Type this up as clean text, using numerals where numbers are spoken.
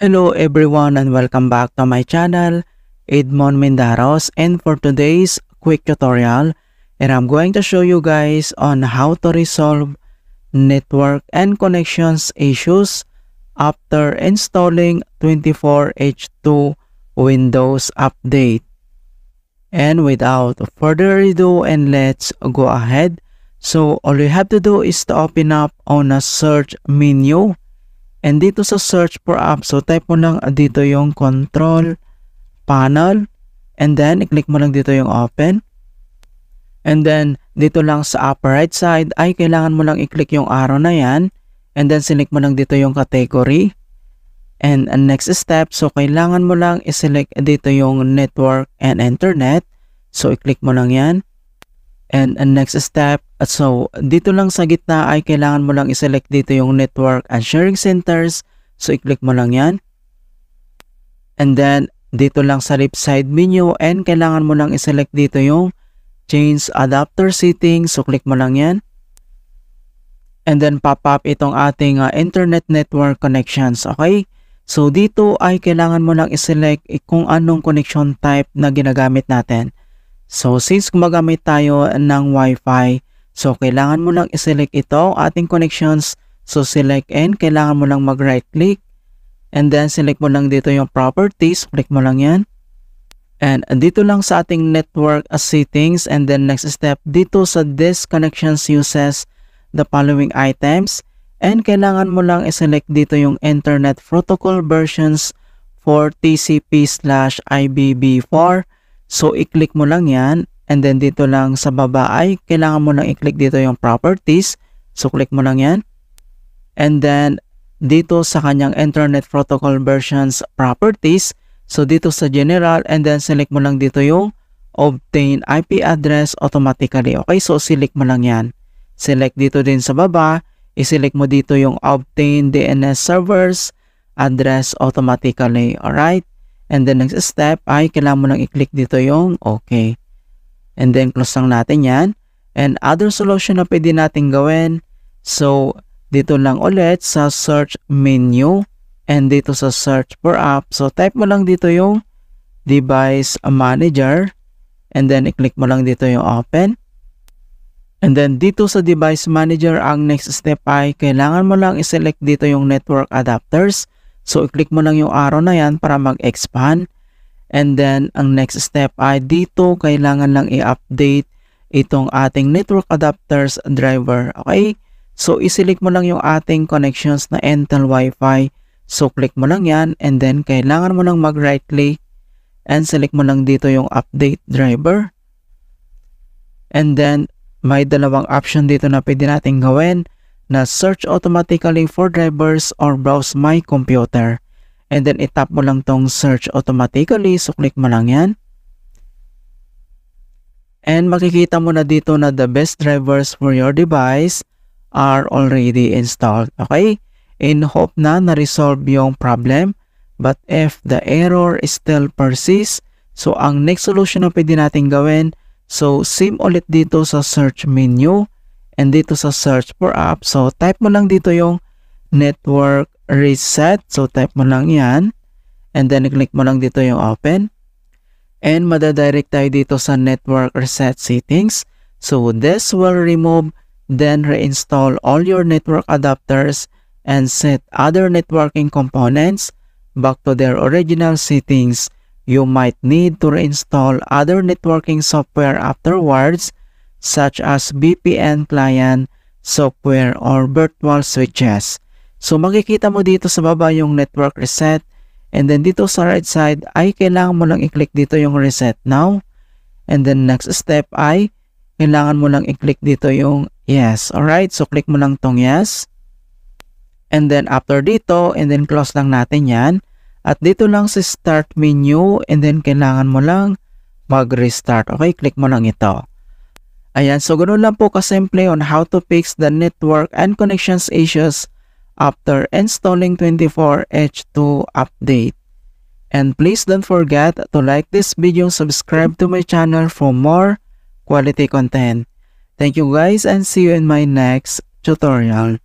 Hello everyone and welcome back to my channel, Edmond Mendaros, and for today's quick tutorial, I'm going to show you guys on how to resolve network and connections issues after installing 24H2 Windows Update. And without further ado, and let's go ahead. So all you have to do is to open up on a search menu. And dito sa search for apps, so type mo lang dito yung control panel. And then, i-click mo lang dito yung open. And then, dito lang sa upper right side, ay kailangan mo lang i-click yung arrow na yan. And then, select mo lang dito yung category. And next step, so kailangan mo lang i-select dito yung network and internet. So, i-click mo lang yan. And next step, so dito lang sa gitna ay kailangan mo lang i-select dito yung network and sharing centers. So i-click mo lang yan. And then dito lang sa left side menu and kailangan mo lang i-select dito yung change adapter settings. So click mo lang yan. And then pop up itong ating internet network connections. Okay? So dito ay kailangan mo lang i-select kung anong connection type na ginagamit natin. So, since gumagamit tayo ng Wi-Fi, so kailangan mo lang i-select ito, ating connections. So, select and kailangan mo lang mag-right click. And then, select mo lang dito yung properties. Click mo lang yan. And dito lang sa ating network settings. And then, next step, dito sa this connections uses the following items. And kailangan mo lang i-select dito yung internet protocol versions for TCP/IPv4. So, i-click mo lang yan. And then, dito lang sa baba ay kailangan mo lang i-click dito yung properties. So, click mo lang yan. And then, dito sa kanyang internet protocol versions properties. So, dito sa general and then select mo lang dito yung obtain IP address automatically. Okay, so select mo lang yan. Select dito din sa baba. I-select mo dito yung obtain DNS servers address automatically. Alright. And then next step ay kailangan mo lang i-click dito yung okay. And then close lang natin yan. And other solution na pwede natin gawin. So dito lang ulit sa search menu. And dito sa search for app. So type mo lang dito yung device manager. And then i-click mo lang dito yung open. And then dito sa device manager ang next step ay kailangan mo lang i-select dito yung network adapters. So, i-click mo lang yung arrow na yan para mag-expand. And then, ang next step ay dito, kailangan lang i-update itong ating network adapters driver. Okay? So, i-select mo lang yung ating connections na Intel Wi-Fi. So, click mo lang yan. And then, kailangan mo lang mag-right click. And select mo lang dito yung update driver. And then, may dalawang option dito na pwede natin gawin. Na search automatically for drivers or browse my computer. And then itap mo lang tong search automatically. So click mo lang yan. And makikita mo na dito na the best drivers for your device are already installed. Okay? In hope na na-resolve yung problem. But if the error still persists, so ang next solution na pwede natin gawin, so same ulit dito sa search menu. And dito sa search for app, so type mo lang dito yung network reset. So type mo lang yan. And then click mo lang dito yung open. And madadirect tayo dito sa network reset settings. So this will remove, then reinstall all your network adapters and set other networking components back to their original settings. You might need to reinstall other networking software afterwards, such as VPN client, software, or virtual switches. So makikita mo dito sa baba yung network reset. And then dito sa right side ay kailangan mo lang i-click dito yung reset now. And then next step ay kailangan mo lang i-click dito yung yes. Alright, so click mo lang tong yes. And then after dito, and then close lang natin yan. At dito lang sa start menu, and then kailangan mo lang mag-restart. Okay, click mo lang ito. Ayan, so ganoon lang po kasimple on how to fix the network and connections issues after installing 24H2 update. And please don't forget to like this video, subscribe to my channel for more quality content. Thank you guys and see you in my next tutorial.